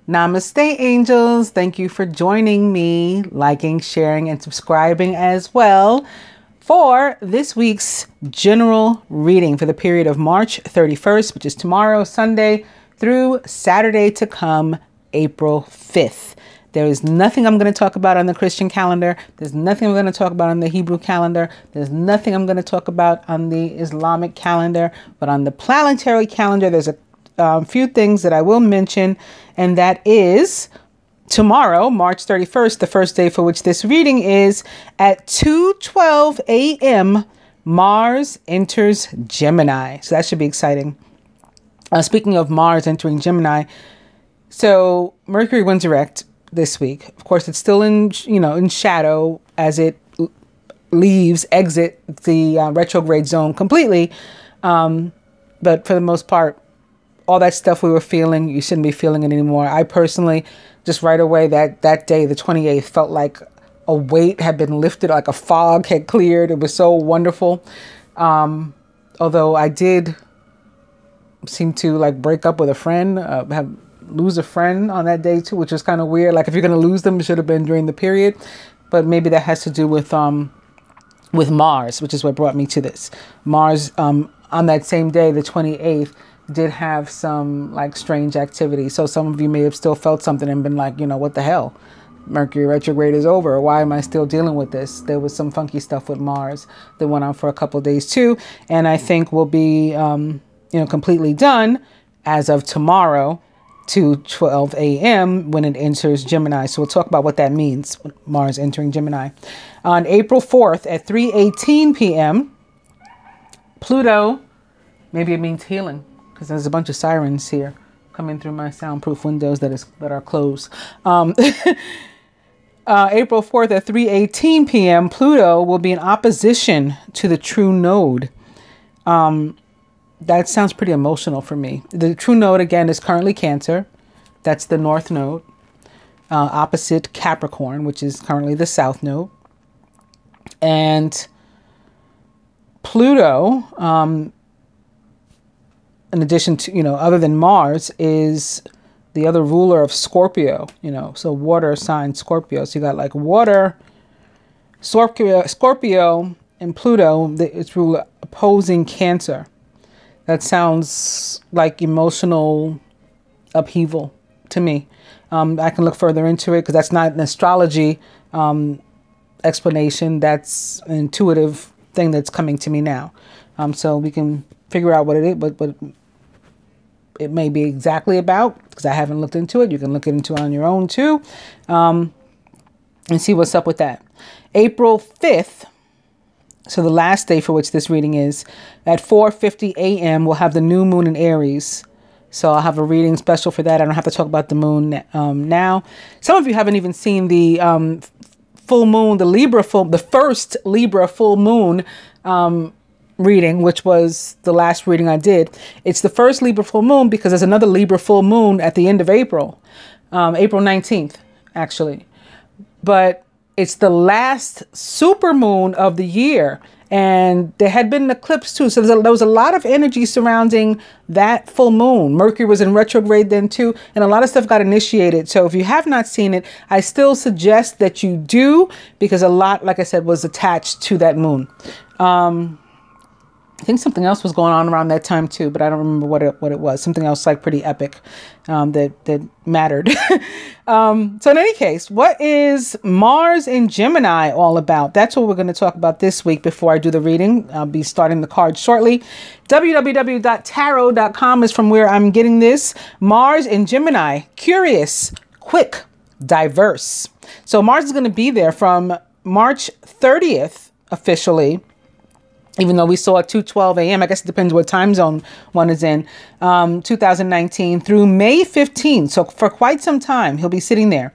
Namaste, angels. Thank you for joining me, liking, sharing, and subscribing as well for this week's general reading for the period of March 31st, which is tomorrow, Sunday, through Saturday to come, April 5th. There is nothing I'm going to talk about on the Christian calendar. There's nothing I'm going to talk about on the Hebrew calendar. There's nothing I'm going to talk about on the Islamic calendar. But on the planetary calendar, there's a few things that I will mention, and that is tomorrow, March 31st, the first day for which this reading is, at 2:12 a.m., Mars enters Gemini. So that should be exciting. Speaking of Mars entering Gemini, so Mercury went direct this week. Of course, it's still in shadow as it exits the retrograde zone completely. But for the most part, all that stuff we were feeling, you shouldn't be feeling it anymore. I personally, just right away that day, the 28th, felt like a weight had been lifted, like a fog had cleared. It was so wonderful. Although I did seem to like break up with a friend, lose a friend on that day too, which was kind of weird. Like if you're going to lose them, it should have been during the period. But maybe that has to do with Mars, which is what brought me to this. Mars, on that same day, the 28th, did have some like strange activity. So some of you may have still felt something and been like, what the hell? Mercury retrograde is over. Why am I still dealing with this? There was some funky stuff with Mars that went on for a couple of days too. And I think will be, completely done as of tomorrow, 2:12 a.m. when it enters Gemini. So we'll talk about what that means, Mars entering Gemini. On April 4th at 3:18 p.m., Pluto, maybe it means healing, because there's a bunch of sirens here coming through my soundproof windows that are closed. April 4th at 3:18 p.m., Pluto will be in opposition to the true node. That sounds pretty emotional for me. The true node, again, is currently Cancer. That's the north node, opposite Capricorn, which is currently the south node. And Pluto, in addition to, other than Mars, is the other ruler of Scorpio, so water sign Scorpio. So you got like water, Scorpio, and Pluto, its ruler opposing Cancer. That sounds like emotional upheaval to me. I can look further into it because that's not an astrology explanation. That's an intuitive thing that's coming to me now. So we can figure out what it is, but it may be exactly about, because I haven't looked into it. You can look into it on your own too, and see what's up with that. April 5th. So the last day for which this reading is, at 4:50 a.m., we'll have the new moon in Aries. So I'll have a reading special for that. I don't have to talk about the moon now. Some of you haven't even seen the full moon, the first Libra full moon reading, which was the last reading I did. It's the first Libra full moon because there's another Libra full moon at the end of April, April 19th, actually. But it's the last super moon of the year, and there had been an eclipse too. So there was a lot of energy surrounding that full moon. Mercury was in retrograde then too, and a lot of stuff got initiated. So if you have not seen it, I still suggest that you do, because a lot, like I said, was attached to that moon. I think something else was going on around that time too, but I don't remember what it was. Something else like pretty epic that mattered. So in any case, what is Mars in Gemini all about? That's what we're going to talk about this week before I do the reading. I'll be starting the card shortly. www.tarot.com is from where I'm getting this. Mars in Gemini, curious, quick, diverse. So Mars is going to be there from March 30th officially, even though we saw at 2:12 a.m., I guess it depends what time zone one is in, 2019 through May 15th. So for quite some time, he'll be sitting there.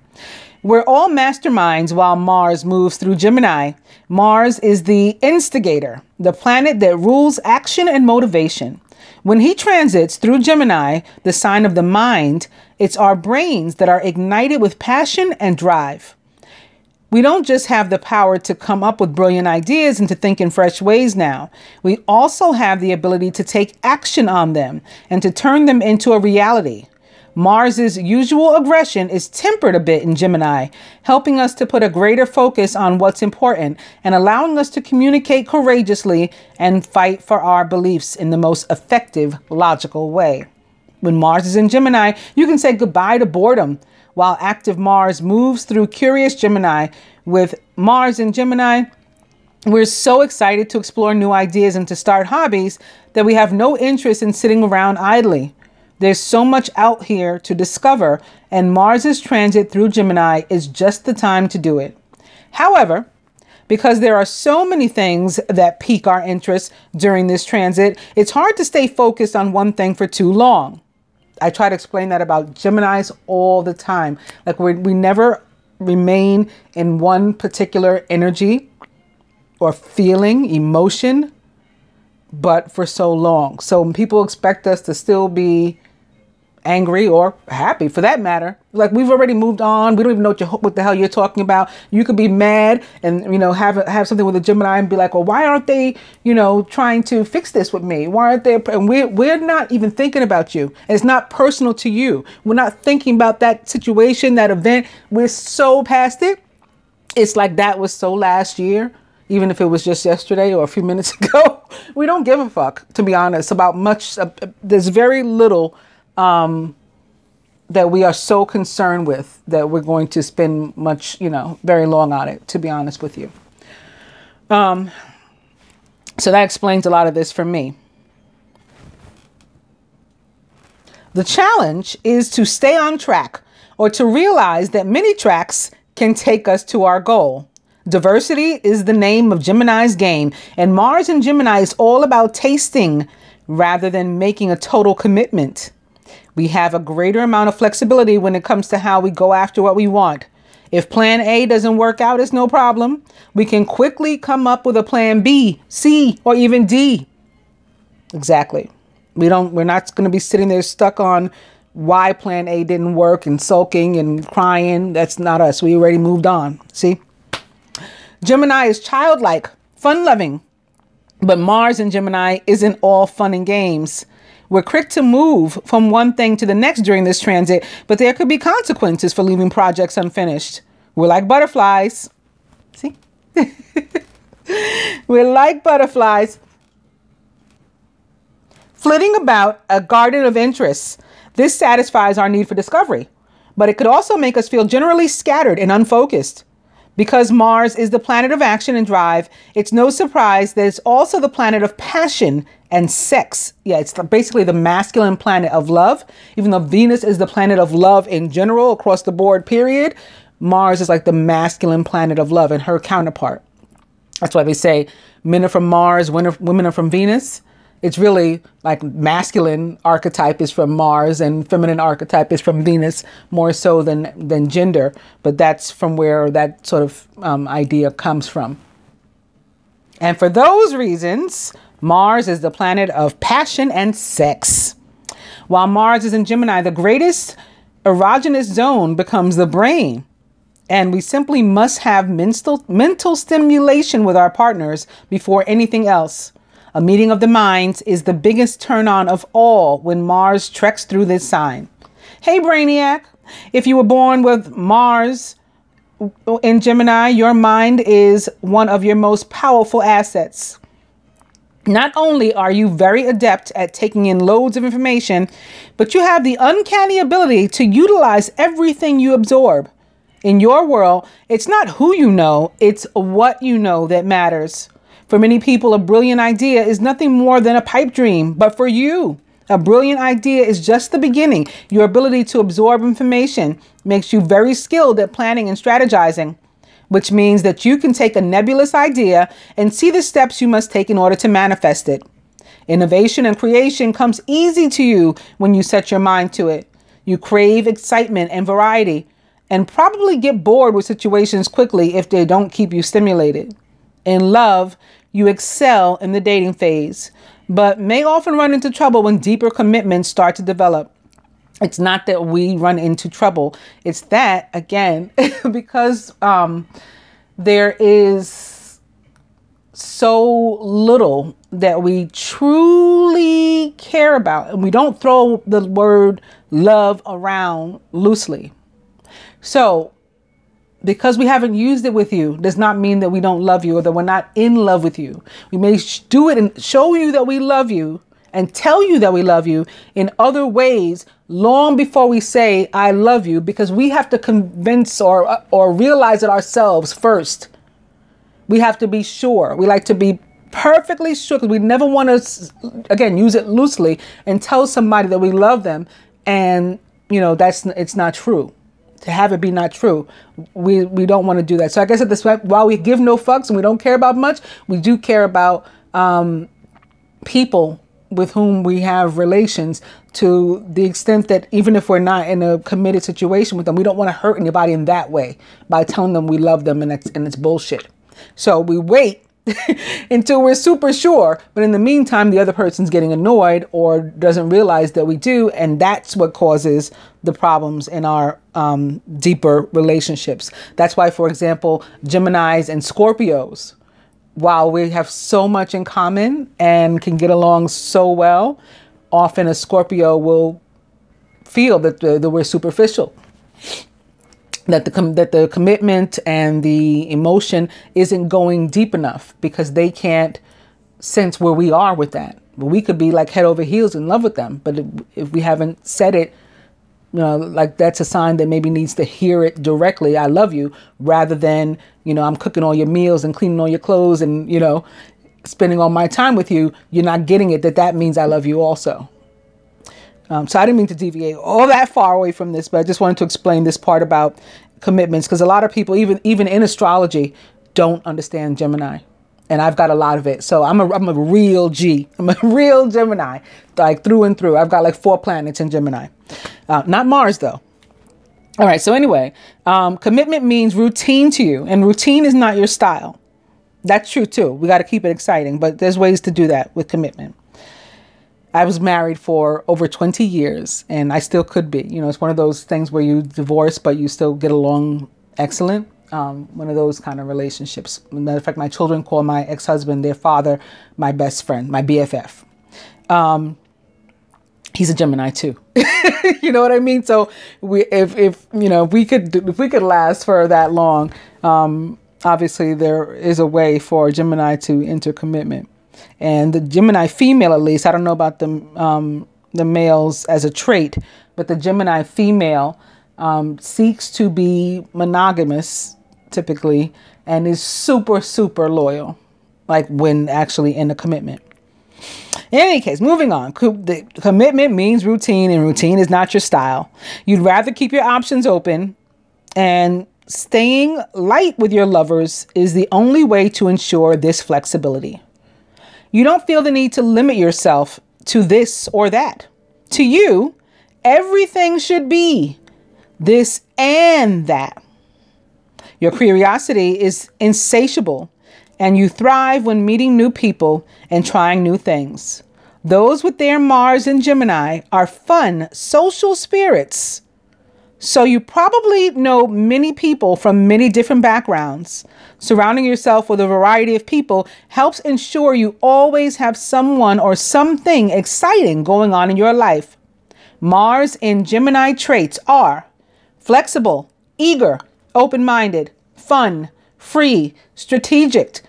We're all masterminds while Mars moves through Gemini. Mars is the instigator, the planet that rules action and motivation. When he transits through Gemini, the sign of the mind, it's our brains that are ignited with passion and drive. We don't just have the power to come up with brilliant ideas and to think in fresh ways now. We also have the ability to take action on them and to turn them into a reality. Mars's usual aggression is tempered a bit in Gemini, helping us to put a greater focus on what's important and allowing us to communicate courageously and fight for our beliefs in the most effective, logical way. When Mars is in Gemini, you can say goodbye to boredom, while active Mars moves through curious Gemini. With Mars in Gemini, we're so excited to explore new ideas and to start hobbies that we have no interest in sitting around idly. There's so much out here to discover, and Mars's transit through Gemini is just the time to do it. However, because there are so many things that pique our interest during this transit, it's hard to stay focused on one thing for too long. I try to explain that about Geminis all the time. Like we never remain in one particular energy or feeling, emotion, but for so long. So people expect us to still be angry or happy, for that matter. Like, we've already moved on. We don't even know what the hell you're talking about. You could be mad and, have something with a Gemini and be like, well, why aren't they, trying to fix this with me? Why aren't they? And we're not even thinking about you. And it's not personal to you. We're not thinking about that situation, that event. We're so past it. It's like that was so last year, even if it was just yesterday or a few minutes ago. We don't give a fuck, to be honest, about much. There's very little that we are so concerned with that we're going to spend much, very long on it, to be honest with you. So that explains a lot of this for me. The challenge is to stay on track, or to realize that many tracks can take us to our goal. Diversity is the name of Gemini's game, and Mars in Gemini is all about tasting rather than making a total commitment. We have a greater amount of flexibility when it comes to how we go after what we want. If plan A doesn't work out, it's no problem. We can quickly come up with a plan B, C, or even D. Exactly. We're not going to be sitting there stuck on why plan A didn't work and sulking and crying. That's not us. We already moved on. See? Gemini is childlike, fun-loving, but Mars in Gemini isn't all fun and games. We're quick to move from one thing to the next during this transit, but there could be consequences for leaving projects unfinished. We're like butterflies. See? We're like butterflies, flitting about a garden of interests. This satisfies our need for discovery, but it could also make us feel generally scattered and unfocused. Because Mars is the planet of action and drive, it's no surprise that it's also the planet of passion and sex. Yeah, it's basically the masculine planet of love. Even though Venus is the planet of love in general across the board, period, Mars is like the masculine planet of love and her counterpart. That's why they say men are from Mars, women are from Venus. It's really like masculine archetype is from Mars and feminine archetype is from Venus, more so than gender. But that's from where that sort of idea comes from. And for those reasons, Mars is the planet of passion and sex. While Mars is in Gemini, the greatest erogenous zone becomes the brain. And we simply must have mental stimulation with our partners before anything else. A meeting of the minds is the biggest turn on of all when Mars treks through this sign. Hey, Brainiac, if you were born with Mars in Gemini, your mind is one of your most powerful assets. Not only are you very adept at taking in loads of information, but you have the uncanny ability to utilize everything you absorb. In your world, it's not who you know, it's what you know that matters. For many people, a brilliant idea is nothing more than a pipe dream. But for you, a brilliant idea is just the beginning. Your ability to absorb information makes you very skilled at planning and strategizing, which means that you can take a nebulous idea and see the steps you must take in order to manifest it. Innovation and creation comes easy to you when you set your mind to it. You crave excitement and variety and probably get bored with situations quickly if they don't keep you stimulated. In love, you excel in the dating phase, but may often run into trouble when deeper commitments start to develop. It's not that we run into trouble. It's that, again, because there is so little that we truly care about, and we don't throw the word love around loosely. So because we haven't used it with you does not mean that we don't love you or that we're not in love with you. We may do it and show you that we love you and tell you that we love you in other ways long before we say, I love you, because we have to convince or realize it ourselves first. We have to be sure. We like to be perfectly sure, because we never want to, again, use it loosely and tell somebody that we love them. And, you know, it's not true. To have it be not true, we don't want to do that. So I guess at this point, while we give no fucks and we don't care about much, we do care about people with whom we have relations, to the extent that even if we're not in a committed situation with them, we don't want to hurt anybody in that way by telling them we love them, and it's bullshit. So we wait until we're super sure. But in the meantime, the other person's getting annoyed or doesn't realize that we do. And that's what causes the problems in our deeper relationships. That's why, for example, Geminis and Scorpios, while we have so much in common and can get along so well, often a Scorpio will feel that we're superficial. That the commitment and the emotion isn't going deep enough, because they can't sense where we are with that. But we could be like head over heels in love with them. But if we haven't said it, you know, like, that's a sign that maybe needs to hear it directly. I love you, rather than, you know, I'm cooking all your meals and cleaning all your clothes and, you know, spending all my time with you. You're not getting it that means I love you also. So I didn't mean to deviate all that far away from this, but I just wanted to explain this part about commitments, because a lot of people, even in astrology, don't understand Gemini, and I've got a lot of it. So I'm a real G. I'm a real Gemini, like through and through. I've got like 4 planets in Gemini, not Mars though. All right. So anyway, commitment means routine to you, and routine is not your style. That's true too. We got to keep it exciting, but there's ways to do that with commitment. I was married for over 20 years, and I still could be. You know, it's one of those things where you divorce, but you still get along excellent. One of those kind of relationships. As a matter of fact, my children call my ex-husband, their father, my best friend, my BFF. He's a Gemini too. You know what I mean? So if we could last for that long, obviously there is a way for Gemini to enter commitment. And the Gemini female, at least, I don't know about the males as a trait, but the Gemini female seeks to be monogamous, typically, and is super, super loyal, like when actually in a commitment. In any case, moving on. The commitment means routine, and routine is not your style. You'd rather keep your options open, and staying light with your lovers is the only way to ensure this flexibility. You don't feel the need to limit yourself to this or that. To you, everything should be this and that. Your curiosity is insatiable, and you thrive when meeting new people and trying new things. Those with their Mars in Gemini are fun, social spirits. So you probably know many people from many different backgrounds. Surrounding yourself with a variety of people helps ensure you always have someone or something exciting going on in your life. Mars in Gemini traits are flexible, eager, open-minded, fun, free, strategic,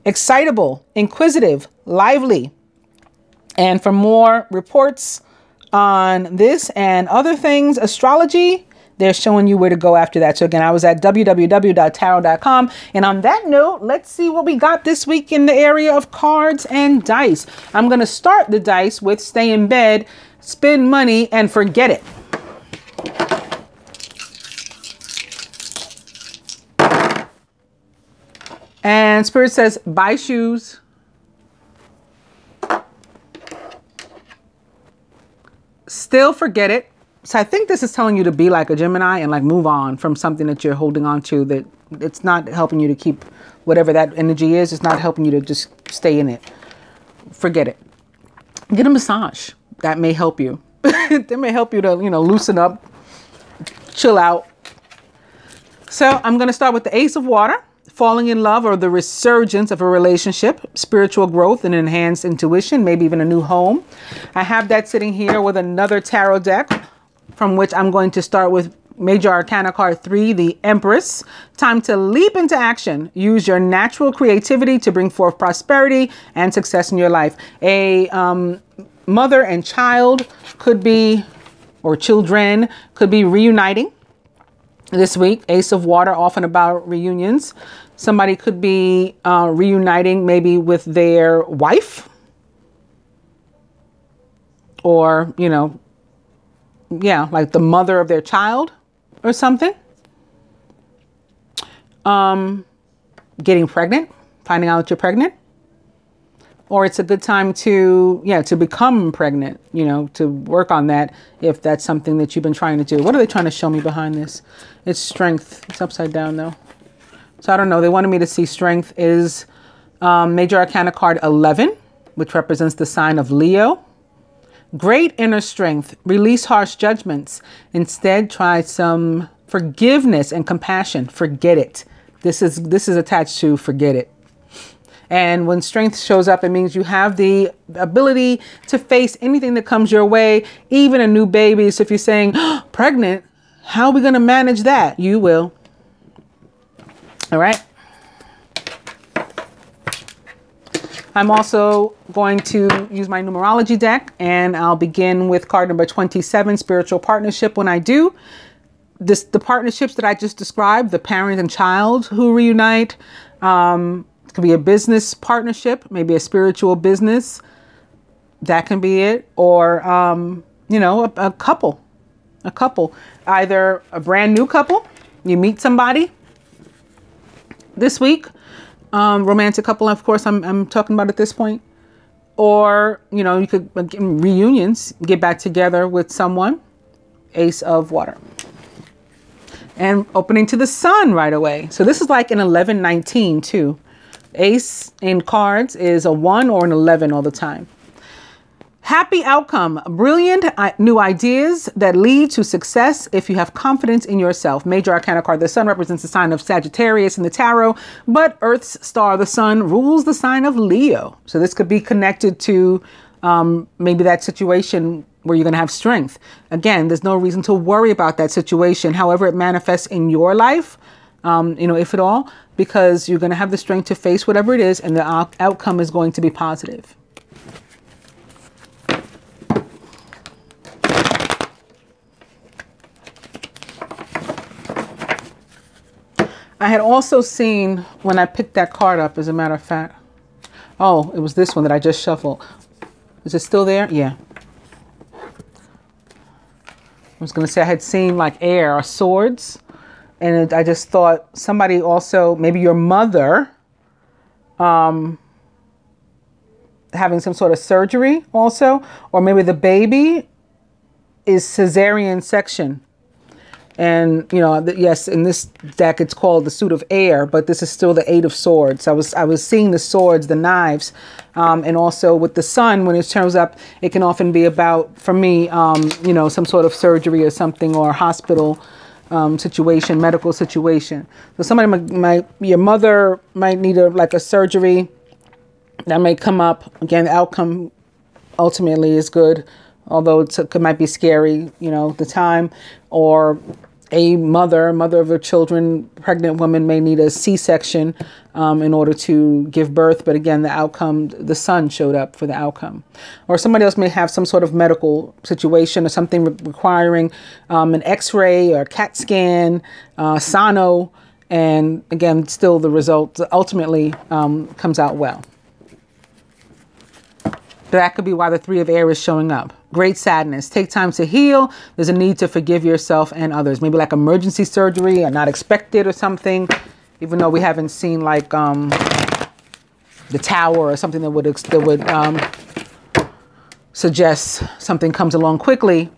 excitable, inquisitive, lively. And for more reports on this and other things, astrology, they're showing you where to go after that. So again, I was at www.tarot.com. And on that note, let's see what we got this week in the area of cards and dice. I'm going to start the dice with stay in bed, spend money, and forget it. And Spirit says, buy shoes. Still forget it. So I think this is telling you to be like a Gemini and like move on from something that you're holding on to, that it's not helping you to keep whatever that energy is. It's not helping you to just stay in it. Forget it. Get a massage. That may help you. That may help you to, loosen up, chill out. So I'm going to start with the Ace of Water. falling in love or the resurgence of a relationship, spiritual growth and enhanced intuition, maybe even a new home. I have that sitting here with another tarot deck from which I'm going to start with Major Arcana card 3, the Empress. Time to leap into action. Use your natural creativity to bring forth prosperity and success in your life. A mother and child could be, or children could be reuniting this week. Ace of Water, often about reunions. Somebody could be reuniting maybe with their wife, or, you know, yeah, like the mother of their child or something. Getting pregnant, finding out you're pregnant. Or it's a good time to, to become pregnant, you know, to work on that if that's something that you've been trying to do. What are they trying to show me behind this? It's strength. It's upside down though. So I don't know. They wanted me to see strength is Major Arcana card 11, which represents the sign of Leo. Great inner strength. Release harsh judgments. Instead, try some forgiveness and compassion. Forget it. This is attached to forget it. And when strength shows up, it means you have the ability to face anything that comes your way, even a new baby. So if you're saying, oh, pregnant, how are we going to manage that? You will. All right. I'm also going to use my numerology deck, and I'll begin with card number 27, spiritual partnership. When I do this, the partnerships that I just described, the parent and child who reunite, it could be a business partnership, maybe a spiritual business. That can be it. Or, you know, a couple, either a brand new couple, you meet somebody this week, romantic couple, of course, I'm talking about at this point. Or, you know, you could, reunions, get back together with someone. Ace of Water. And opening to the sun right away. So this is like an 11-19 too. Ace in cards is a 1 or an 11 all the time. Happy outcome. Brilliant new ideas that lead to success if you have confidence in yourself. Major Arcana card. The sun represents the sign of Sagittarius in the tarot, but Earth's star, the sun, rules the sign of Leo. So this could be connected to maybe that situation where you're going to have strength. Again, there's no reason to worry about that situation, however it manifests in your life, you know, if at all, because you're going to have the strength to face whatever it is, and the outcome is going to be positive. I had also seen, when I picked that card up, as a matter of fact, oh, it was this one that I just shuffled. Is it still there? Yeah. I was going to say I had seen like air or swords. And I just thought somebody also, maybe your mother, having some sort of surgery also. Or maybe the baby is cesarean section. And, you know, yes, in this deck, it's called the suit of air, but this is still the 8 of swords. I was seeing the swords, the knives, and also with the sun, when it turns up, it can often be about, for me, you know, some sort of surgery or something, or hospital situation, medical situation. So somebody your mother might need like a surgery that may come up. Again, the outcome ultimately is good, although it might be scary, you know, at the time. Or a mother of a children, pregnant woman may need a C-section in order to give birth. But again, the outcome, the sun showed up for the outcome. Or somebody else may have some sort of medical situation or something requiring an X-ray or CAT scan, sono. And again, still the result ultimately comes out well. That could be why the 3 of air is showing up. Great sadness. Take time to heal. There's a need to forgive yourself and others. Maybe like emergency surgery or not expected or something. Even though we haven't seen like the tower or something that would suggest something comes along quickly.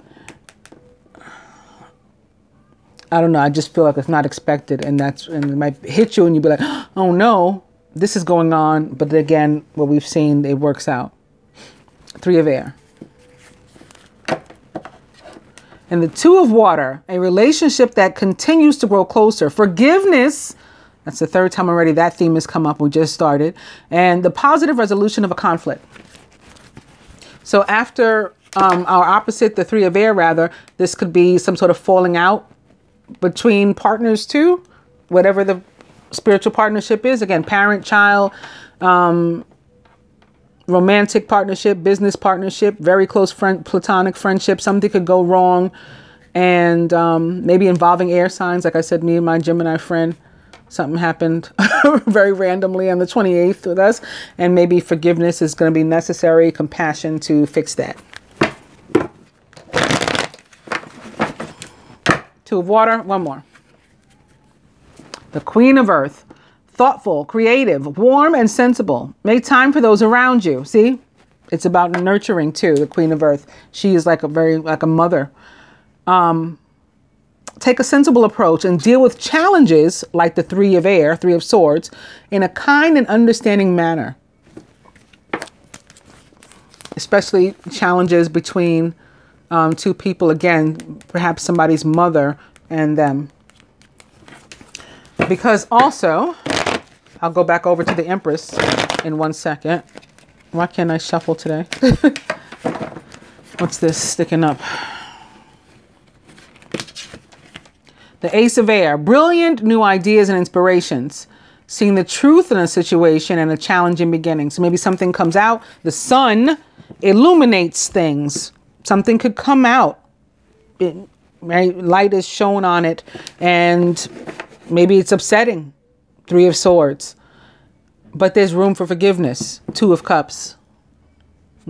I don't know. I just feel like it's not expected, and it might hit you and you'd be like, oh no, this is going on. But again, what we've seen, it works out. 3 of air. And the 2 of water, a relationship that continues to grow closer. Forgiveness That's the third time already that theme has come up. We just started. And the positive resolution of a conflict. So after our opposite, the three of air, rather, this could be some sort of falling out between partners too, whatever the spiritual partnership is. Again, parent, child, romantic partnership, business partnership, very close friend, platonic friendship. Something could go wrong. And maybe involving air signs. Like I said, me and my Gemini friend, something happened very randomly on the 28th with us. And maybe forgiveness is going to be necessary, compassion to fix that. Two of water, one more. The Queen of Earth. Thoughtful, creative, warm, and sensible. Make time for those around you. See? It's about nurturing too, the Queen of Earth. She is like a mother. Take a sensible approach and deal with challenges like the three of air, three of swords, in a kind and understanding manner. Especially challenges between two people, again, perhaps somebody's mother and them. Because also, I'll go back over to the Empress in 1 second. Why can't I shuffle today? What's this sticking up? The Ace of Air, brilliant new ideas and inspirations. Seeing the truth in a situation and a challenging beginning. So maybe something comes out. The sun illuminates things. Something could come out. Right? Light is shown on it. And maybe it's upsetting. Three of Swords. But there's room for forgiveness. Two of Cups.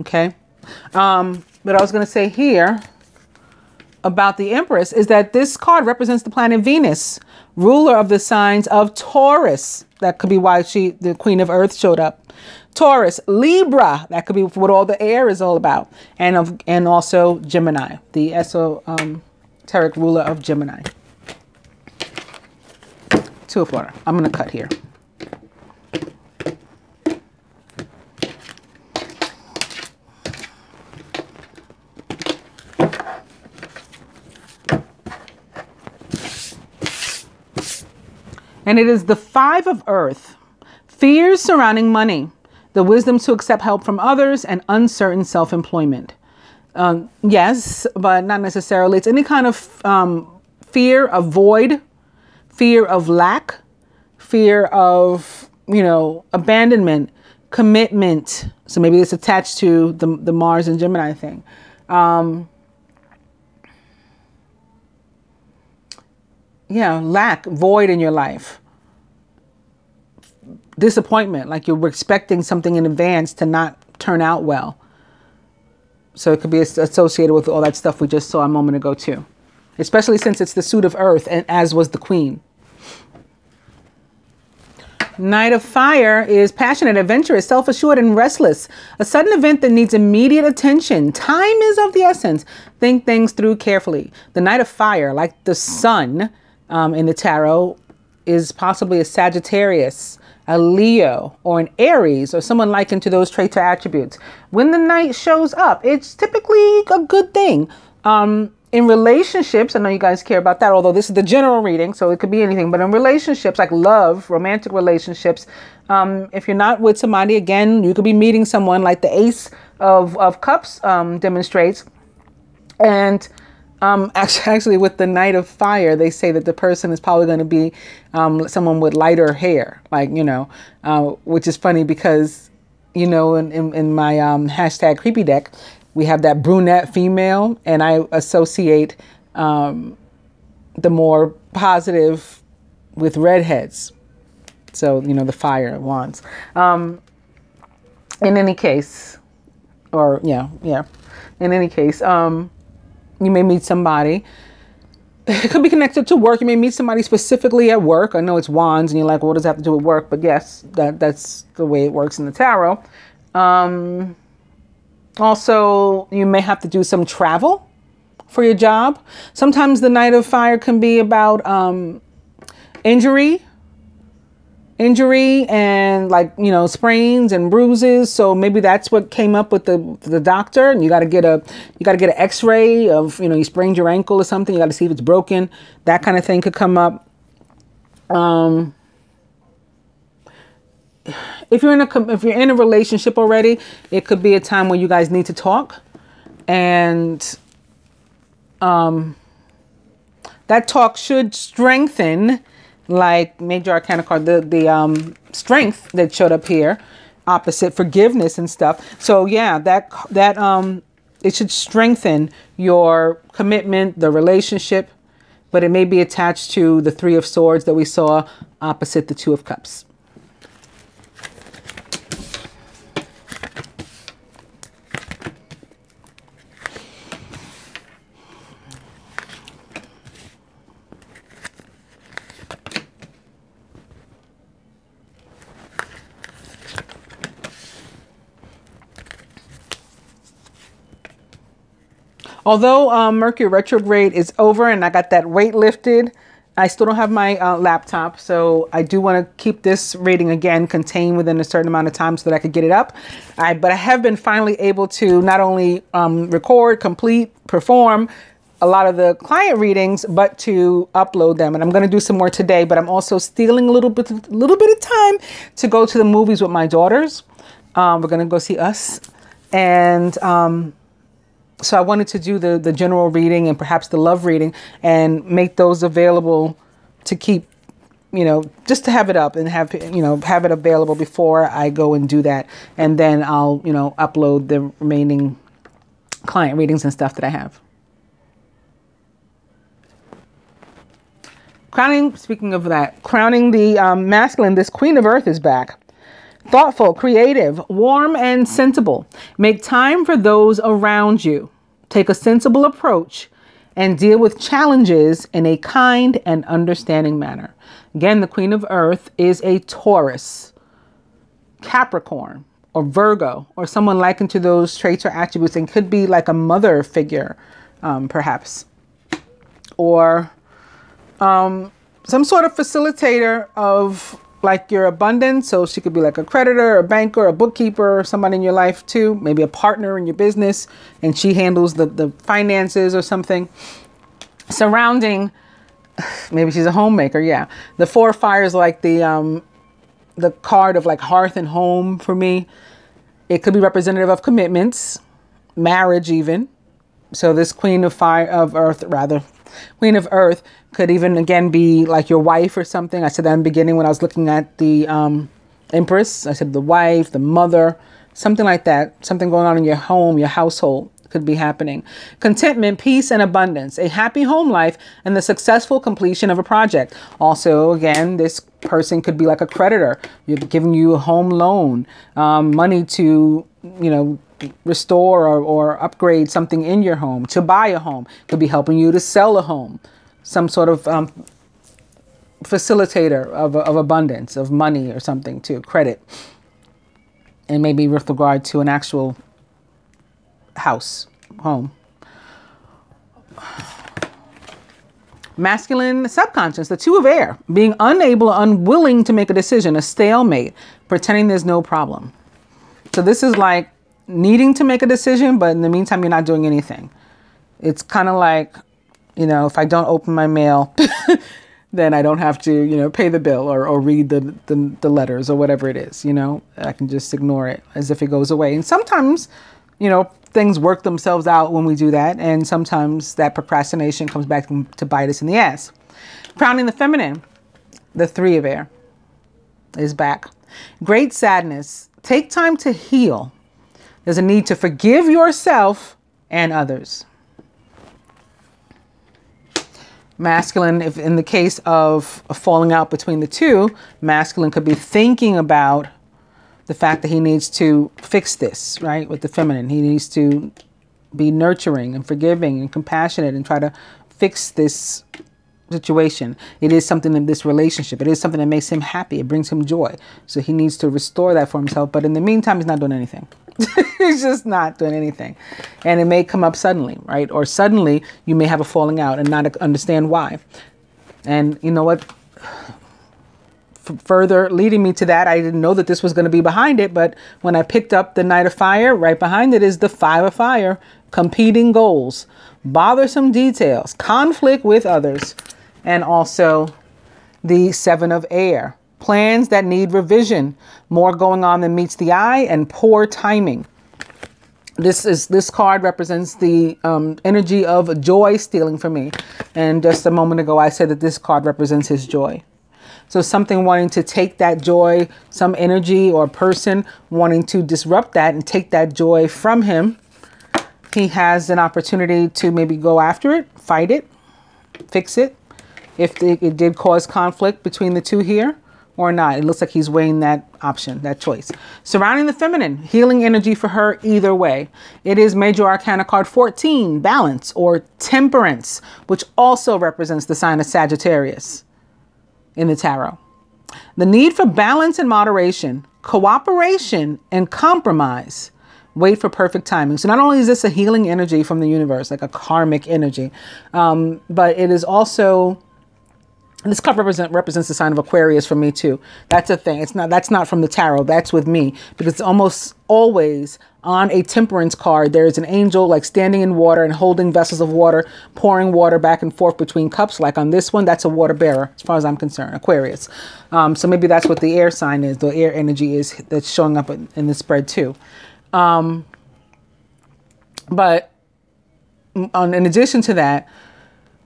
Okay? But I was going to say here about the Empress is that this card represents the planet Venus, ruler of the signs of Taurus. That could be why the Queen of Earth showed up. Taurus, Libra. That could be what all the air is all about. And also Gemini, the esoteric ruler of Gemini. Two of water. I'm going to cut here. And it is the Five of Earth. Fears surrounding money. The wisdom to accept help from others and uncertain self-employment. Yes, but not necessarily. It's any kind of fear of void, fear of lack, fear of, abandonment, commitment. So maybe it's attached to the Mars and Gemini thing. Lack, void in your life. Disappointment, like you were expecting something in advance to not turn out well. So it could be associated with all that stuff we just saw a moment ago too. Especially since it's the suit of Earth, and as was the Queen. Knight of Fire is passionate, adventurous, self-assured, and restless. A sudden event that needs immediate attention. Time is of the essence. Think things through carefully. The Knight of Fire, like the sun in the tarot, is possibly a Sagittarius, a Leo, or an Aries, or someone likened to those traits or attributes. When the Knight shows up, it's typically a good thing. In relationships, I know you guys care about that, although this is the general reading, so it could be anything. But in relationships, like love, romantic relationships, if you're not with somebody, again, you could be meeting someone like the Ace of Cups demonstrates. And actually, with the Knight of Fire, they say that the person is probably going to be someone with lighter hair, like, which is funny because, in my hashtag creepy deck, we have that brunette female, and I associate the more positive with redheads. So, the fire wands. In any case, in any case, you may meet somebody. It could be connected to work. You may meet somebody specifically at work. I know it's wands, and you're like, well, what does that have to do with work? But yes, that's the way it works in the tarot. Also, you may have to do some travel for your job. Sometimes the Knight of Fire can be about injury and sprains and bruises. So maybe that's what came up with the doctor, and you got to get an X-ray of, you sprained your ankle or something. You got to see if it's broken. That kind of thing could come up. if you're in a relationship already, it could be a time when you guys need to talk, and that talk should strengthen, like Major Arcana card, the strength that showed up here, opposite forgiveness and stuff. So yeah, that it should strengthen your commitment, the relationship, but it may be attached to the Three of Swords that we saw opposite the Two of Cups. Although Mercury retrograde is over and I got that weight lifted, I still don't have my laptop. So I do want to keep this reading, again, contained within a certain amount of time so that I could get it up. But I have been finally able to not only record, complete, perform a lot of the client readings, but to upload them. And I'm going to do some more today, but I'm also stealing a little bit of time to go to the movies with my daughters. We're going to go see Us. And so I wanted to do the general reading and perhaps the love reading and make those available to keep, just to have it up and have it available before I go and do that. And then I'll, upload the remaining client readings and stuff that I have. Speaking of that, crowning the masculine, this Queen of Earth is back. Thoughtful, creative, warm, and sensible. Make time for those around you. Take a sensible approach and deal with challenges in a kind and understanding manner. Again, the Queen of Earth is a Taurus, Capricorn, or Virgo, or someone likened to those traits or attributes, and could be like a mother figure, perhaps, or some sort of facilitator of like your abundance. So she could be like a creditor, a banker, a bookkeeper, or somebody in your life too, maybe a partner in your business, and she handles the finances or something. Surrounding, maybe she's a homemaker. Yeah. The Four of Fire is like the card of like hearth and home for me. It could be representative of commitments, marriage even. So this Queen of Earth could even, again, be like your wife or something. I said that in the beginning when I was looking at the Empress. I said the wife, the mother, something like that. Something going on in your home, your household could be happening. Contentment, peace, and abundance. A happy home life and the successful completion of a project. Also, again, this person could be like a creditor. You're giving you a home loan, money to, restore or upgrade something in your home, to buy a home. Could be helping you to sell a home. Some sort of facilitator of abundance, of money or something too, credit. And maybe with regard to an actual house, home. Masculine subconscious, the Two of Air, being unable or unwilling to make a decision, a stalemate, pretending there's no problem. So this is like needing to make a decision, but in the meantime, you're not doing anything. It's kind of like, if I don't open my mail, then I don't have to, pay the bill or read the letters or whatever it is, I can just ignore it as if it goes away. And sometimes, things work themselves out when we do that. And sometimes that procrastination comes back to bite us in the ass. Crowning the feminine, the Three of Air is back. Great sadness. Take time to heal. There's a need to forgive yourself and others. Masculine, if in the case of a falling out between the two, masculine could be thinking about the fact that he needs to fix this, right? With the feminine, he needs to be nurturing and forgiving and compassionate and try to fix this situation. It is something in this relationship. It is something that makes him happy. It brings him joy. So he needs to restore that for himself. But in the meantime, he's not doing anything. He's just not doing anything. And it may come up suddenly, right? Or suddenly you may have a falling out and not understand why. And you know what? Further leading me to that, I didn't know that this was going to be behind it, but when I picked up the Knight of Fire, right behind it is the Five of Fire, competing goals, bothersome details, conflict with others, and also the Seven of Air, plans that need revision, more going on than meets the eye, and poor timing. This card represents the energy of joy stealing for me. And just a moment ago, I said that this card represents his joy. So something wanting to take that joy, some energy or person wanting to disrupt that and take that joy from him. He has an opportunity to maybe go after it, fight it, fix it. If it did cause conflict between the two here or not. It looks like he's weighing that option, that choice. Surrounding the feminine, healing energy for her either way. It is Major Arcana card 14, balance or temperance, which also represents the sign of Sagittarius in the tarot. The need for balance and moderation, cooperation and compromise. Wait for perfect timing. So not only is this a healing energy from the universe, like a karmic energy, but it is also, this card represents the sign of Aquarius for me too. That's a thing. That's not from the tarot. That's with me, because it's almost always on a temperance card. There is an angel like standing in water and holding vessels of water, pouring water back and forth between cups. Like on this one, that's a water bearer as far as I'm concerned, Aquarius. So maybe that's what the air sign is. The air energy is that's showing up in the spread too. But in addition to that,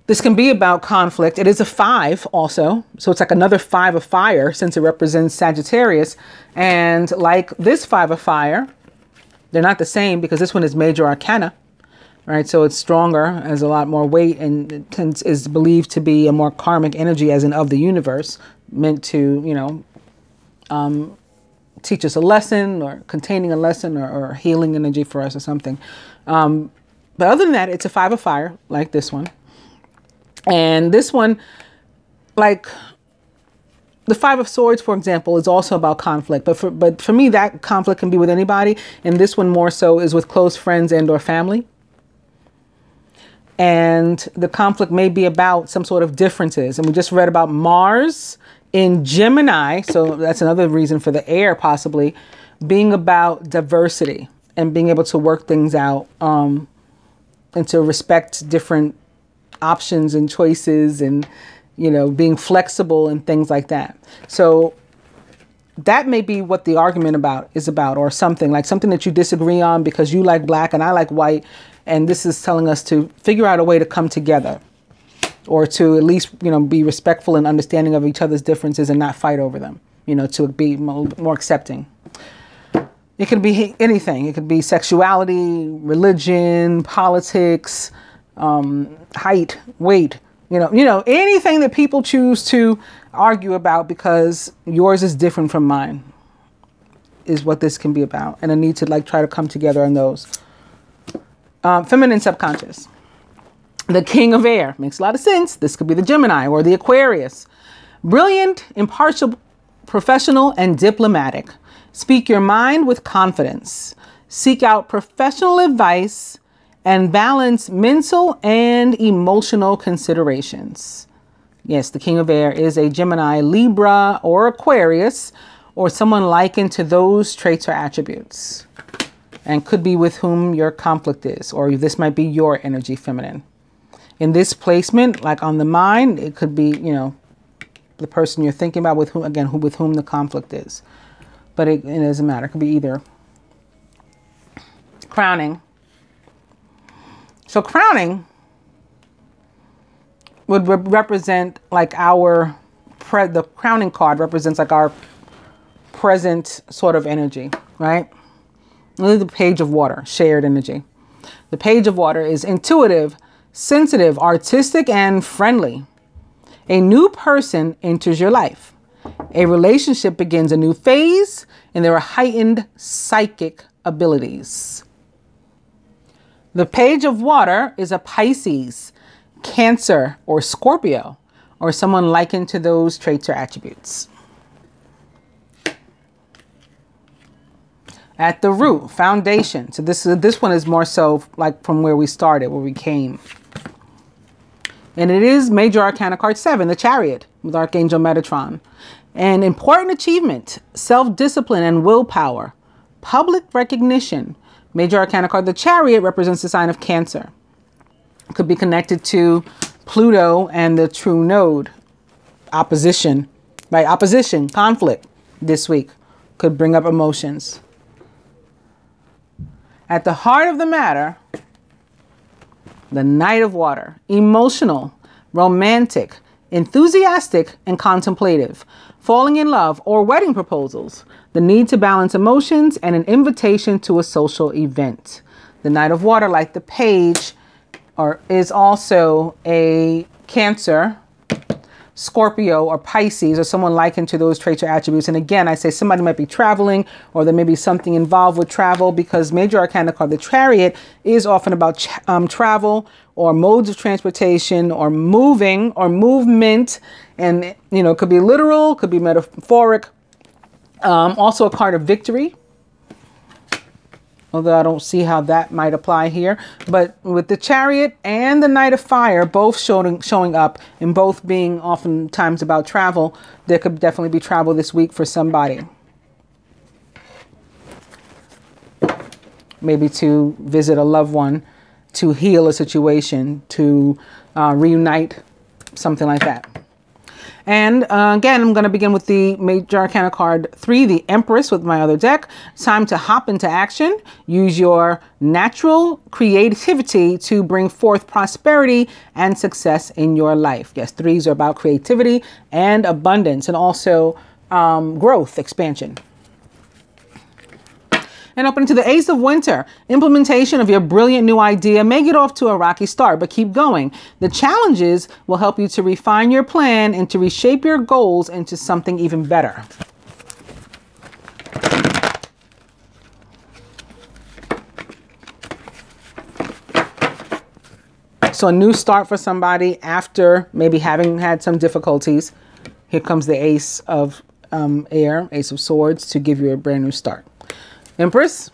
this can be about conflict. It is a 5 also. So it's like another 5 of fire since it represents Sagittarius. And like this 5 of fire, they're not the same because this one is Major Arcana, right? So it's stronger, has a lot more weight, and it is believed to be a more karmic energy, as in of the universe, meant to, you know, teach us a lesson or containing a lesson or healing energy for us or something. But other than that, it's a 5 of fire like this one. And this one, like the 5 of Swords, for example, is also about conflict. But for me, that conflict can be with anybody. And this one more so is with close friends and or family. And the conflict may be about some sort of differences. And we just read about Mars in Gemini. So that's another reason for the air possibly being about diversity and being able to work things out and to respect different options and choices and, you know, being flexible and things like that. So that may be what the argument is about, or something that you disagree on because you like black and I like white. And this is telling us to figure out a way to come together, or to at least, you know, be respectful and understanding of each other's differences and not fight over them, you know, to be more accepting. It could be anything. It could be sexuality, religion, politics, height, weight, you know, anything that people choose to argue about because yours is different from mine is what this can be about. And a need to like try to come together on those. Feminine subconscious. The King of Air makes a lot of sense. This could be the Gemini or the Aquarius. Brilliant, impartial, professional, and diplomatic. Speak your mind with confidence. Seek out professional advice and balance mental and emotional considerations. Yes, the King of Air is a Gemini, Libra, or Aquarius, or someone likened to those traits or attributes, and could be with whom your conflict is, or this might be your energy, feminine. In this placement, like on the mind, it could be, you know, the person you're thinking about with whom, again, with whom the conflict is. But it doesn't matter. It could be either. Crowning. So crowning would represent like the crowning card represents like our present sort of energy, right? The Page of Water, shared energy. The Page of Water is intuitive, sensitive, artistic, and friendly. A new person enters your life. A relationship begins a new phase, and there are heightened psychic abilities. The Page of Water is a Pisces, Cancer, or Scorpio, or someone likened to those traits or attributes. At the root, foundation. So this one is more so like from where we started, where we came. And it is Major Arcana card 7, the Chariot, with Archangel Metatron. An important achievement, self-discipline and willpower, public recognition. Major Arcana card, the Chariot, represents the sign of Cancer. It could be connected to Pluto and the true node, opposition right? Opposition, conflict this week could bring up emotions. At the heart of the matter, the Knight of Water, emotional, romantic, enthusiastic, and contemplative, falling in love or wedding proposals, the need to balance emotions, and an invitation to a social event. The Knight of Water, like the Page, is also a Cancer, Scorpio, or Pisces, or someone likened to those traits or attributes. And again, I say somebody might be traveling, or there may be something involved with travel, because Major Arcana card, the Chariot, is often about travel or modes of transportation or moving or movement. And, you know, it could be literal, could be metaphoric. Also a card of victory, although I don't see how that might apply here. But with the Chariot and the Knight of Fire both showing up, and both being oftentimes about travel, there could definitely be travel this week for somebody. Maybe to visit a loved one, to heal a situation, to reunite, something like that. And again, I'm going to begin with the Major Arcana card 3, the Empress, with my other deck. It's time to hop into action. Use your natural creativity to bring forth prosperity and success in your life. Yes, 3s are about creativity and abundance, and also growth, expansion. And open to the Ace of Winter. Implementation of your brilliant new idea may get off to a rocky start, but keep going. The challenges will help you to refine your plan and to reshape your goals into something even better. So a new start for somebody after maybe having had some difficulties. Here comes the Ace of Air, Ace of Swords, to give you a brand new start. Empress.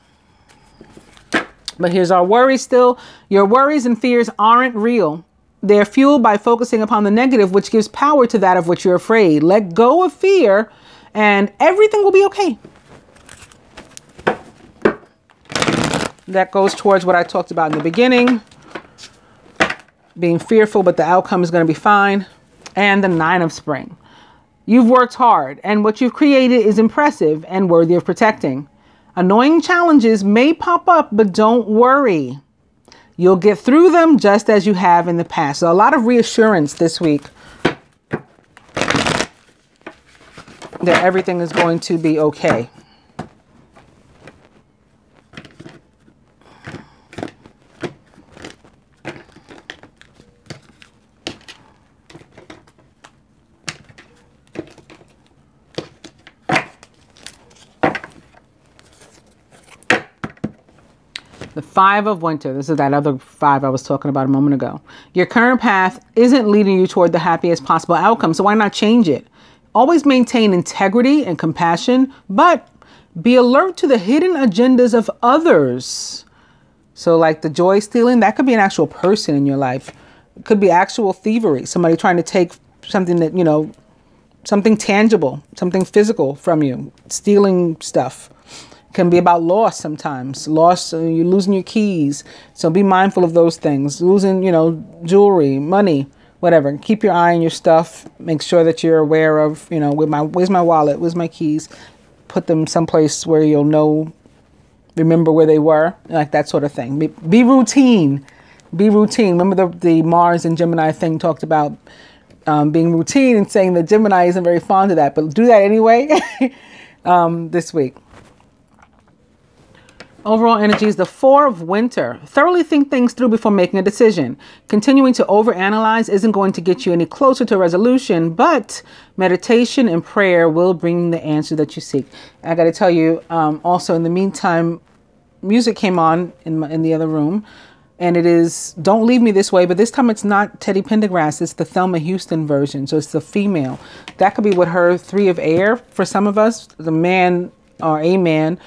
But here's our worry still. Your worries and fears aren't real. They're fueled by focusing upon the negative, which gives power to that of which you're afraid. Let go of fear and everything will be okay. That goes towards what I talked about in the beginning. Being fearful, but the outcome is going to be fine. And the Nine of Spring. You've worked hard, and what you've created is impressive and worthy of protecting. Annoying challenges may pop up, but don't worry. You'll get through them just as you have in the past. So a lot of reassurance this week that everything is going to be okay. The Five of Winter. This is that other 5 I was talking about a moment ago. Your current path isn't leading you toward the happiest possible outcome, so why not change it? Always maintain integrity and compassion, but be alert to the hidden agendas of others. So like the joy stealing, that could be an actual person in your life. It could be actual thievery. Somebody trying to take something that, you know, something tangible, something physical from you, stealing stuff. Can be about loss sometimes. Loss, you're losing your keys. So be mindful of those things. Losing, you know, jewelry, money, whatever. Keep your eye on your stuff. Make sure that you're aware of, you know, where's my wallet? Where's my keys? Put them someplace where you'll know, remember where they were, like that sort of thing. Be routine. Be routine. Remember the Mars and Gemini thing talked about being routine, and saying that Gemini isn't very fond of that, but do that anyway this week. Overall energy is the Four of Winter. Thoroughly think things through before making a decision. Continuing to overanalyze isn't going to get you any closer to resolution, but meditation and prayer will bring the answer that you seek. I got to tell you, also in the meantime, music came on in the other room, and it is Don't Leave Me This Way, but this time it's not Teddy Pendergrass, it's the Thelma Houston version, so it's the female. That could be with her 3 of Air for some of us, the man or a man,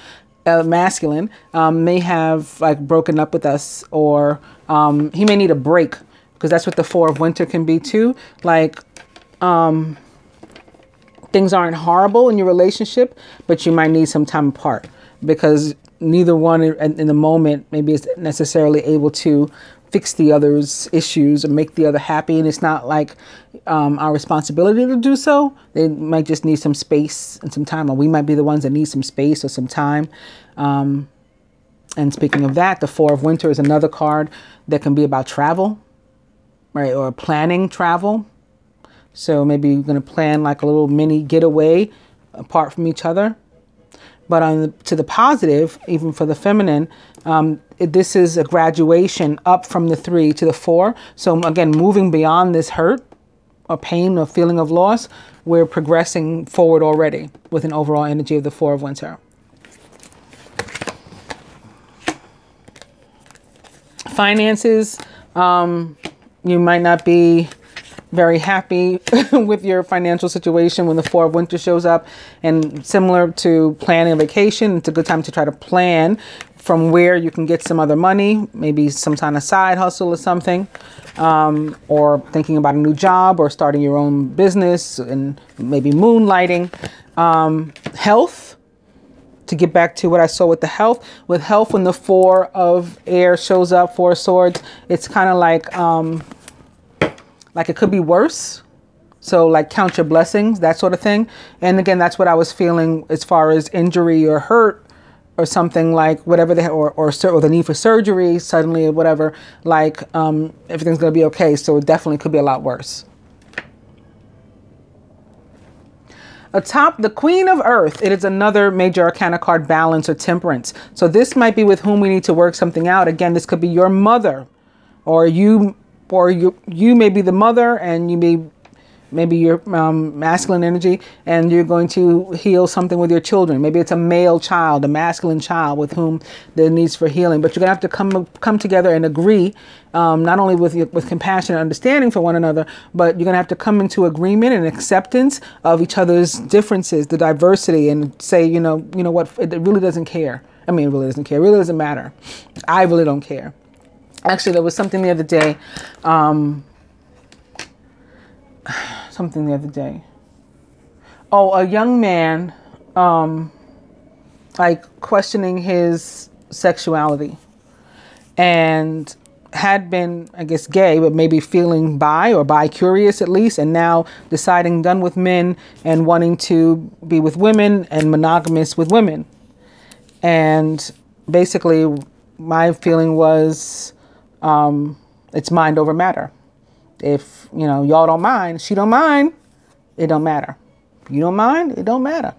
masculine, may have like broken up with us, or he may need a break, because that's what the Four of Winter can be too. Like things aren't horrible in your relationship, but you might need some time apart, because neither one in the moment maybe is necessarily able to fix the other's issues or make the other happy, and it's not like our responsibility to do so. They might just need some space and some time, or we might be the ones that need some space or some time. And speaking of that, the Four of Winter is another card that can be about travel, right? Or planning travel. So maybe you're going to plan like a little mini getaway apart from each other. But to the positive, even for the feminine, this is a graduation up from the 3 to the 4. So again, moving beyond this hurt or pain or feeling of loss, we're progressing forward already with an overall energy of the Four of Winter. Finances, you might not be very happy with your financial situation when the Four of Winter shows up. And similar to planning a vacation, it's a good time to try to plan from where you can get some other money, maybe some kind of side hustle or something, or thinking about a new job or starting your own business and maybe moonlighting. Health. To get back to what I saw with the health. With health, when the Four of Air shows up, Four of Swords, it's kind of like it could be worse. So like count your blessings, that sort of thing. And again, that's what I was feeling as far as injury or hurt or something, like whatever they or the need for surgery suddenly or whatever, like everything's going to be okay. So it definitely could be a lot worse. Atop the Queen of Earth, it is another major arcana card, balance or temperance. So this might be with whom we need to work something out. Again, this could be your mother, or you may be the mother, and you maybe your masculine energy, and you're going to heal something with your children. Maybe it's a male child, a masculine child with whom there needs for healing. But you're gonna have to come together and agree, not only with compassion and understanding for one another, but you're gonna have to come into agreement and acceptance of each other's differences, the diversity, and say, you know what, it really doesn't care. I mean, it really doesn't care. It really doesn't matter. I really don't care. Actually, there was something the other day. Oh, a young man, like questioning his sexuality, and had been, I guess, gay, but maybe feeling bi or bi-curious at least, and now deciding done with men and wanting to be with women and monogamous with women. And basically my feeling was, it's mind over matter. If, y'all don't mind, she don't mind, it don't matter. If you don't mind, it don't matter.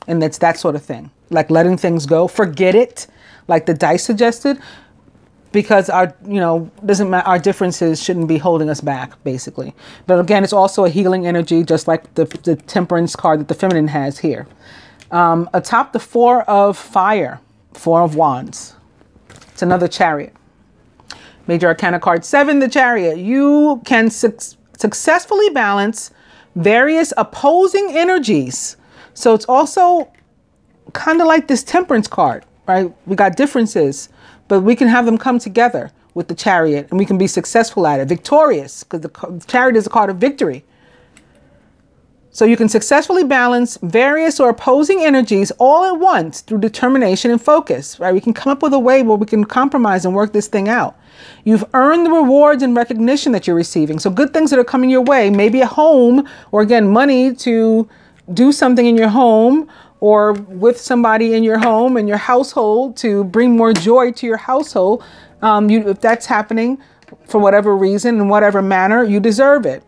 And it's that sort of thing. Like letting things go, forget it, like the dice suggested, because our differences shouldn't be holding us back, basically. But again, it's also a healing energy, just like the temperance card that the feminine has here. Atop the Four of Fire, Four of Wands. It's another Chariot. Major Arcana card 7, the Chariot. You can successfully balance various opposing energies. So it's also kind of like this Temperance card, right? We got differences, but we can have them come together with the Chariot, and we can be successful at it, victorious, because the Chariot is a card of victory. So you can successfully balance various or opposing energies all at once through determination and focus, right? We can come up with a way where we can compromise and work this thing out. You've earned the rewards and recognition that you're receiving. So good things that are coming your way, maybe a home, or again, money to do something in your home, or with somebody in your home and your household to bring more joy to your household. If that's happening for whatever reason, in whatever manner, you deserve it.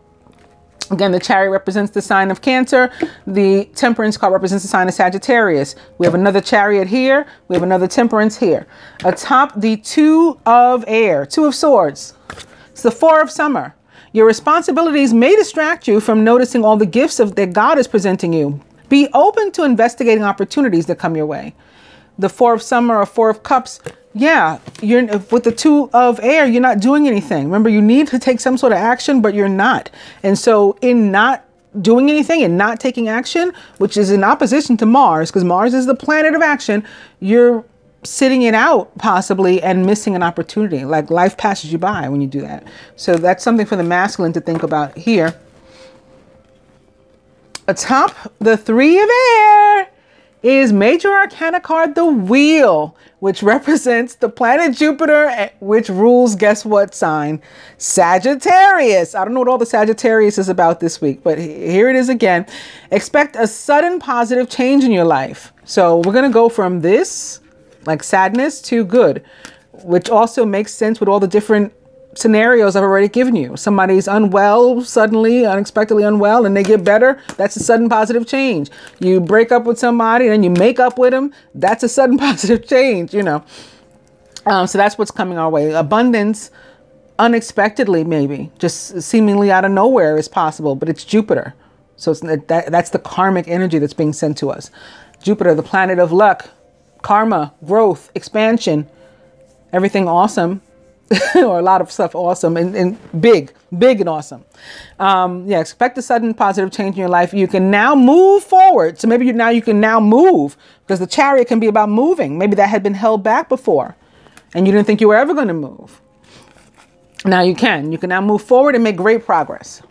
Again, the Chariot represents the sign of Cancer. The Temperance card represents the sign of Sagittarius. We have another Chariot here. We have another Temperance here. Atop the Two of Air, Two of Swords. It's the Four of Summer. Your responsibilities may distract you from noticing all the gifts that God is presenting you. Be open to investigating opportunities that come your way. The Four of Summer or Four of Cups. Yeah, with the Two of Air, you're not doing anything. Remember, you need to take some sort of action, but you're not. And so in not doing anything and not taking action, which is in opposition to Mars, because Mars is the planet of action, you're sitting it out possibly and missing an opportunity. Like life passes you by when you do that. So that's something for the masculine to think about here. Atop the Three of Air is Major Arcana card, the Wheel, which represents the planet Jupiter, which rules, guess what sign? Sagittarius. I don't know what all the Sagittarius is about this week, but here it is again. Expect a sudden positive change in your life. So we're going to go from this, like sadness, to good, which also makes sense with all the different scenarios I've already given you. Somebody's unwell, suddenly, unexpectedly unwell, and they get better. That's a sudden positive change. You break up with somebody and then you make up with them. That's a sudden positive change, you know. So that's what's coming our way. Abundance, unexpectedly, maybe, just seemingly out of nowhere is possible, but it's Jupiter. So that's the karmic energy that's being sent to us. Jupiter, the planet of luck, karma, growth, expansion, everything awesome. Or a lot of stuff awesome and big and awesome. Yeah, expect a sudden positive change in your life. You can now move forward. So maybe you can now move, because the Chariot can be about moving. Maybe that had been held back before and you didn't think you were ever going to move. Now you can now move forward and make great progress.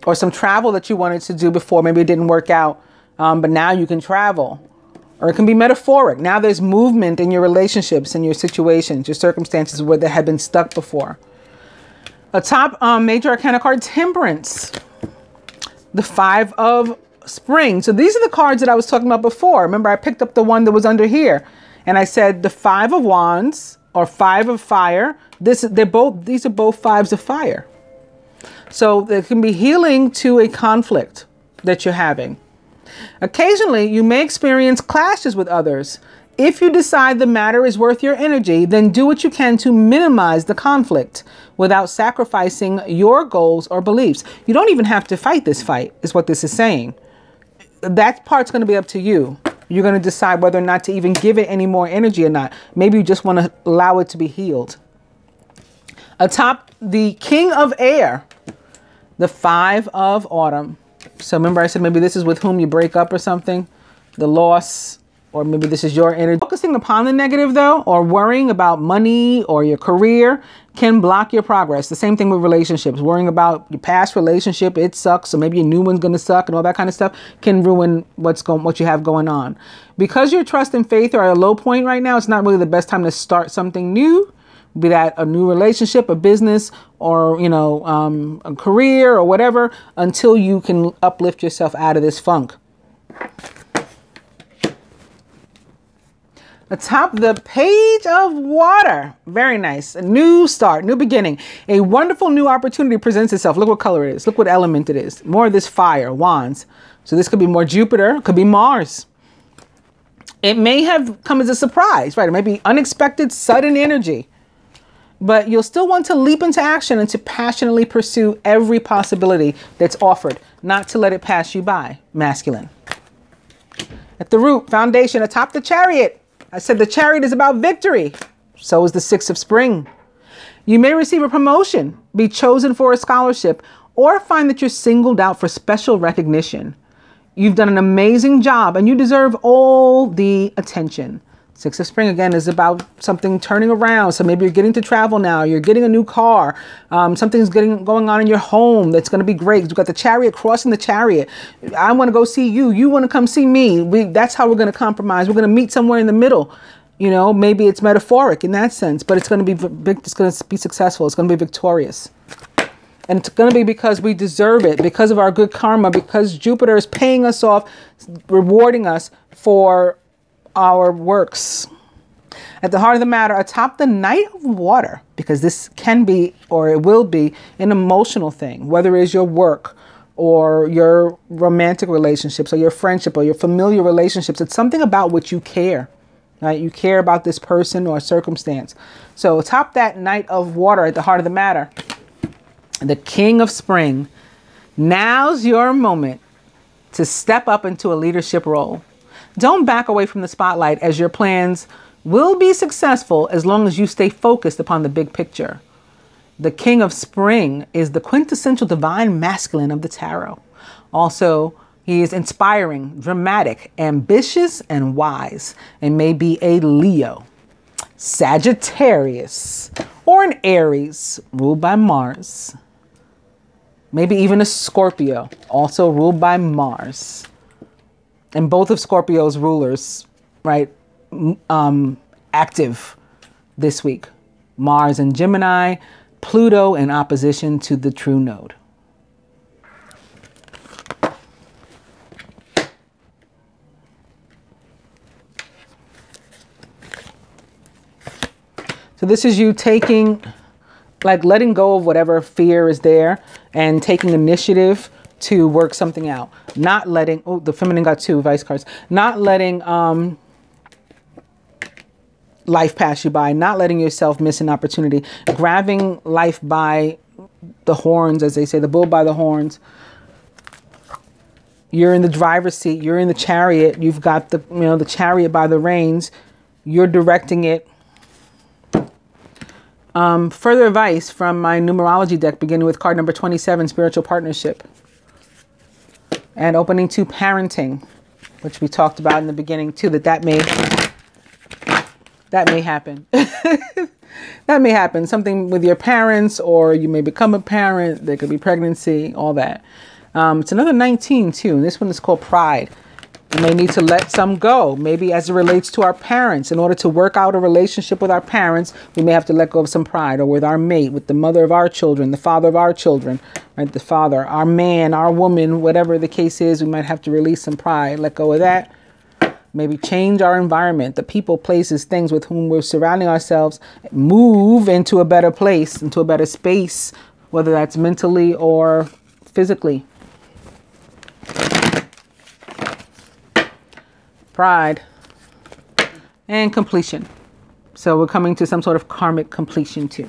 Or some travel that you wanted to do before, maybe it didn't work out, but now you can travel. Or it can be metaphoric. Now there's movement in your relationships, in your situations, your circumstances where they had been stuck before. A top Major Arcana card, Temperance. The 5 of Spring. So these are the cards that I was talking about before. Remember, I picked up the one that was under here. And I said the 5 of Wands or 5 of Fire. These are both 5s of fire. So there can be healing to a conflict that you're having. Occasionally, you may experience clashes with others. If you decide the matter is worth your energy, then do what you can to minimize the conflict without sacrificing your goals or beliefs. You don't even have to fight this fight, is what this is saying. That part's going to be up to you. You're going to decide whether or not to even give it any more energy or not. Maybe you just want to allow it to be healed. Atop the King of Air, the 5 of Autumn. So remember I said maybe this is with whom you break up or something, the loss, or maybe this is your energy. Focusing upon the negative though, or worrying about money or your career can block your progress. The same thing with relationships. Worrying about your past relationship, it sucks, so maybe your new one's going to suck and all that kind of stuff can ruin what you have going on. Because your trust and faith are at a low point right now, it's not really the best time to start something new. Be that a new relationship, a business, or, you know, a career or whatever, until you can uplift yourself out of this funk. Atop the Page of Water. Very nice. A new start, new beginning. A wonderful new opportunity presents itself. Look what color it is. Look what element it is. More of this fire, wands. So this could be more Jupiter, could be Mars. It may have come as a surprise, right? It may be unexpected, sudden energy. But you'll still want to leap into action and to passionately pursue every possibility that's offered, not to let it pass you by, masculine. At the root, foundation, atop the Chariot. I said the Chariot is about victory. So is the 6 of Spring. You may receive a promotion, be chosen for a scholarship, or find that you're singled out for special recognition. You've done an amazing job and you deserve all the attention. 6 of Spring, again, is about something turning around. So maybe you're getting to travel now. You're getting a new car. Something's going on in your home that's going to be great. You've got the Chariot crossing the Chariot. I want to go see you. You want to come see me. That's how we're going to compromise. We're going to meet somewhere in the middle. You know, maybe it's metaphoric in that sense, but it's going to be big. It's going to be successful. It's going to be victorious. And it's going to be because we deserve it, because of our good karma, because Jupiter is paying us off, rewarding us for our works. At the heart of the matter, atop the Knight of Water, because this can be, or it will be, an emotional thing, whether it is your work or your romantic relationships or your friendship or your familiar relationships. It's something about which you care, right? You care about this person or circumstance. So atop that Knight of Water, at the heart of the matter, the King of Spring. Now's your moment to step up into a leadership role. Don't back away from the spotlight, as your plans will be successful as long as you stay focused upon the big picture. The King of Spring is the quintessential divine masculine of the tarot. Also, he is inspiring, dramatic, ambitious, and wise, and may be a Leo, Sagittarius, or an Aries ruled by Mars. Maybe even a Scorpio, also ruled by Mars. And both of Scorpio's rulers, right, active this week. Mars in Gemini, Pluto in opposition to the true node. So this is you taking, like letting go of whatever fear is there and taking initiative to work something out. Not letting, oh, the feminine got 2 vice cards. Not letting life pass you by, not letting yourself miss an opportunity, grabbing life by the horns, as they say, the bull by the horns. You're in the driver's seat, you're in the chariot, you've got the, you know, the chariot by the reins, you're directing it. Further advice from my numerology deck, beginning with card number 27, spiritual partnership. And opening 2, parenting, which we talked about in the beginning too, that may happen. That may happen. Something with your parents, or you may become a parent. There could be pregnancy, all that. It's another 19 too. And this one is called pride. We may need to let some go, maybe as it relates to our parents. In order to work out a relationship with our parents, we may have to let go of some pride, or with our mate, with the mother of our children, the father of our children, right? The father, our man, our woman, whatever the case is, we might have to release some pride, let go of that. Maybe change our environment, the people, places, things with whom we're surrounding ourselves, move into a better place, into a better space, whether that's mentally or physically. Pride and completion. So we're coming to some sort of karmic completion too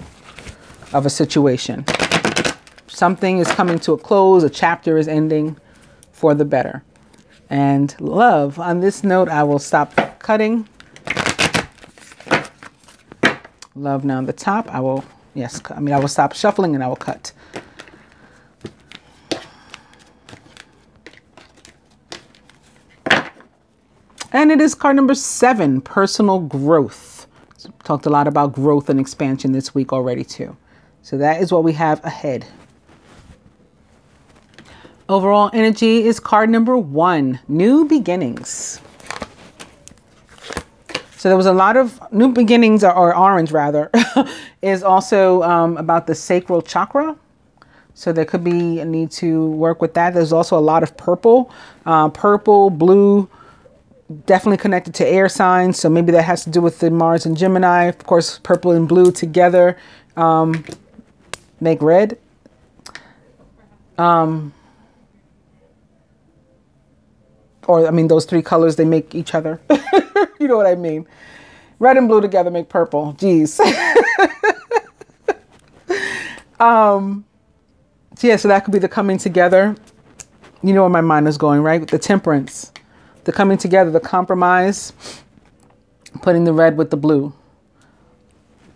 of a situation. Something is coming to a close. A chapter is ending for the better. And love. On this note, I will stop cutting. Love now on the top. I will stop shuffling and I will cut. And it is card number 7, personal growth. So talked a lot about growth and expansion this week already too. So that is what we have ahead. Overall energy is card number 1, new beginnings. So there was a lot of new beginnings, or orange rather, is also about the sacral chakra. So there could be a need to work with that. There's also a lot of purple, blue, definitely connected to air signs. So maybe that has to do with the Mars and Gemini. Of course, purple and blue together make red. Or, I mean, those 3 colors, they make each other. You know what I mean? Red and blue together make purple. Geez. So yeah, so that could be the coming together. You know where my mind is going, right? The temperance. The coming together, the compromise, putting the red with the blue.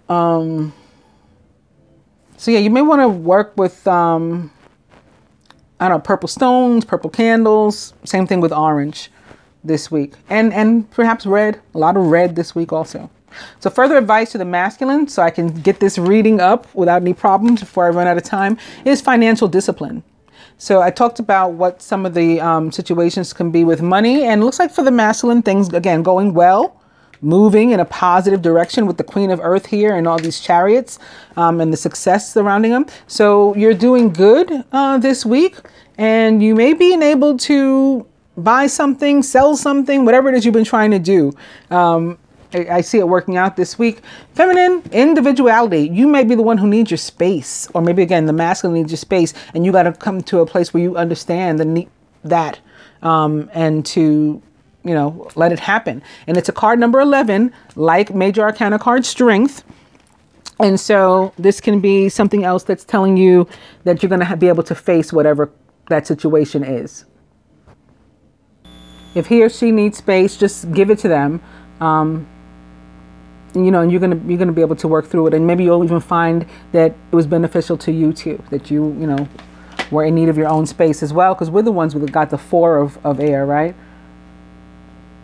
So yeah, you may want to work with, I don't know, purple stones, purple candles. Same thing with orange this week. And perhaps red, a lot of red this week also. So further advice to the masculine, so I can get this reading up without any problems before I run out of time, is financial discipline. So I talked about what some of the situations can be with money, and it looks like for the masculine, things, again, going well, moving in a positive direction with the Queen of Earth here and all these chariots and the success surrounding them. So you're doing good this week, and you may be able to buy something, sell something, whatever it is you've been trying to do. I see it working out this week. Feminine, individuality. You may be the one who needs your space, or maybe again, the masculine needs your space, and you got to come to a place where you understand the need that, and to, you know, let it happen. And it's a card number 11, like Major Arcana card Strength. And so this can be something else that's telling you that you're going to be able to face whatever that situation is. If he or she needs space, just give it to them. You know, and you're gonna be able to work through it, and maybe you'll even find that it was beneficial to you too, that you know, were in need of your own space as well, because we're the ones who got the 4 of air, right?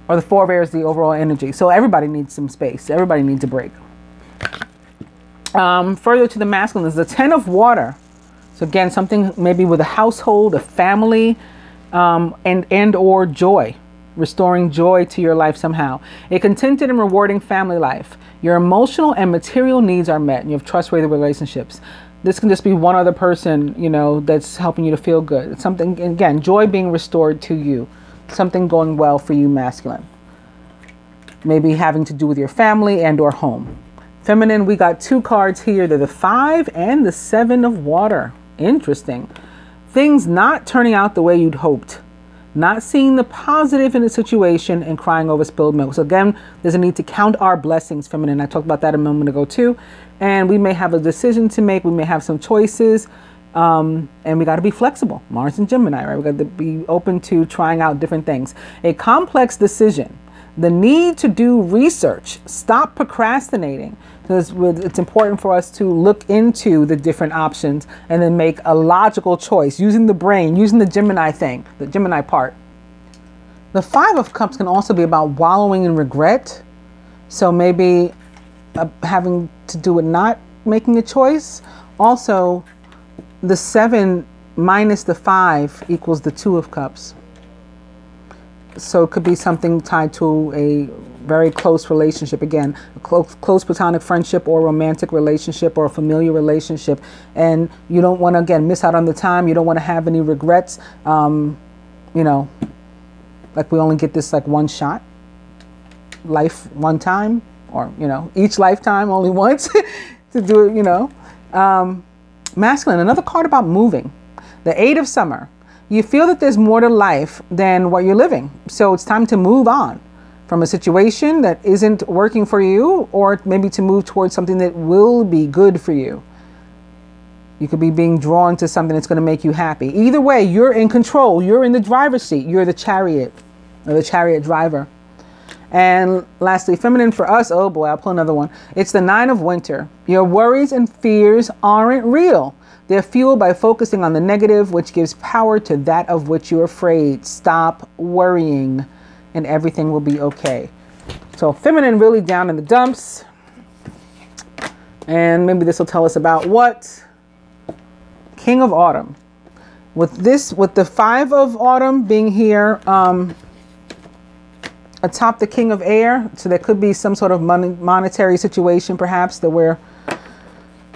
Or the 4 of air is the overall energy. So everybody needs some space. Everybody needs a break. Further to the masculine is the 10 of water. So again, something maybe with a household, a family, and or joy. restoring joy to your life somehow. A contented and rewarding family life. Your emotional and material needs are met, and you have trustworthy relationships. This can just be one other person, you know, that's helping you to feel good. It's something, again, joy being restored to you. Something going well for you, masculine. Maybe having to do with your family and or home. Feminine, we got 2 cards here. They're the 5 and the 7 of water. Interesting. Things not turning out the way you'd hoped. Not seeing the positive in the situation and crying over spilled milk. So again, there's a need to count our blessings, feminine. I talked about that a moment ago too. And we may have a decision to make. We may have some choices. And we got to be flexible. Mars and Gemini, right? We got to be open to trying out different things. A complex decision. The need to do research. Stop procrastinating. It's important for us to look into the different options and then make a logical choice using the brain, using the Gemini thing, the Gemini part. The 5 of Cups can also be about wallowing in regret. So maybe having to do with not making a choice. Also, the 7 minus the 5 equals the 2 of Cups. So it could be something tied to a very close relationship. Again, a close platonic friendship or romantic relationship or a familiar relationship. And you don't want to, again, miss out on the time. You don't want to have any regrets. You know, like we only get this like one shot, life one time, or, you know, each lifetime only once to do it, you know. Masculine, another card about moving. The 8 of Summer. You feel that there's more to life than what you're living. So it's time to move on from a situation that isn't working for you, or maybe to move towards something that will be good for you. You could be being drawn to something that's going to make you happy. Either way, you're in control. You're in the driver's seat. You're the chariot or the chariot driver. And lastly, feminine for us. Oh boy, I'll pull another one. It's the 9 of Winter. Your worries and fears aren't real. They're fueled by focusing on the negative, which gives power to that of which you're afraid. Stop worrying and everything will be okay. So feminine, really down in the dumps. And maybe this will tell us about what? King of Autumn. With the 5 of Autumn being here atop the King of Air. So there could be some sort of monetary situation perhaps that we're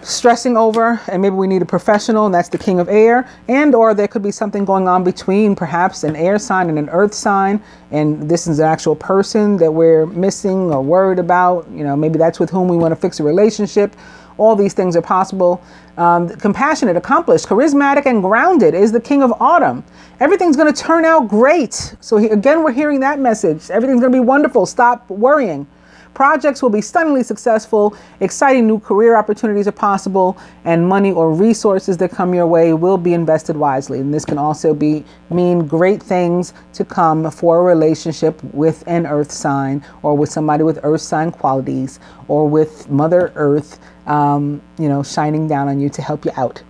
stressing over, and maybe we need a professional, and that's the King of Air. And or there could be something going on between perhaps an air sign and an earth sign, and this is an actual person that we're missing or worried about. You know, maybe that's with whom we want to fix a relationship. All these things are possible. Compassionate, accomplished, charismatic, and grounded is the King of Autumn. Everything's going to turn out great. So again, we're hearing that message. Everything's going to be wonderful. Stop worrying. Projects will be stunningly successful. Exciting new career opportunities are possible, and money or resources that come your way will be invested wisely. And this can also mean great things to come for a relationship with an earth sign, or with somebody with earth sign qualities, or with Mother Earth, you know, shining down on you to help you out.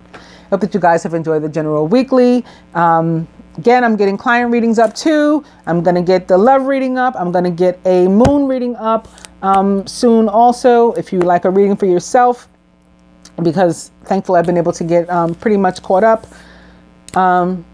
Hope that you guys have enjoyed the General Weekly. Again, I'm getting client readings up too. I'm going to get the love reading up. I'm going to get a moon reading up soon also, if you like a reading for yourself, because thankfully I've been able to get pretty much caught up.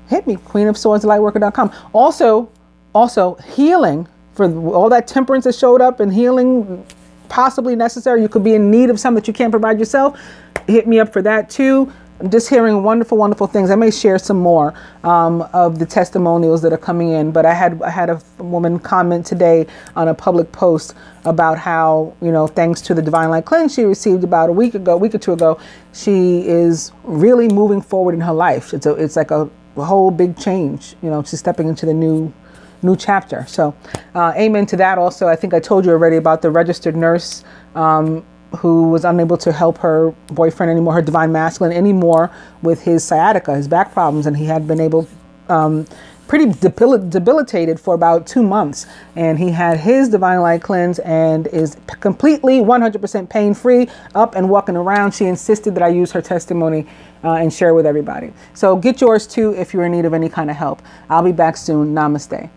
Hit me, Queenofswordsthelightworker.com. Also healing for all that temperance that showed up, and healing possibly necessary. You could be in need of some that you can't provide yourself. Hit me up for that too. I'm just hearing wonderful, wonderful things. I may share some more of the testimonials that are coming in, but I had a woman comment today on a public post about how, you know, thanks to the Divine Light cleanse she received about a week or two ago, she is really moving forward in her life. It's like a whole big change. You know, she's stepping into the new chapter. So amen to that. Also, I think I told you already about the registered nurse who was unable to help her boyfriend anymore, her divine masculine anymore, with his sciatica, his back problems, and he had been able, pretty debilitated for about 2 months, and he had his Divine Light cleanse and is completely 100% pain-free, up and walking around. She insisted that I use her testimony and share with everybody. So get yours too if you're in need of any kind of help. I'll be back soon. Namaste.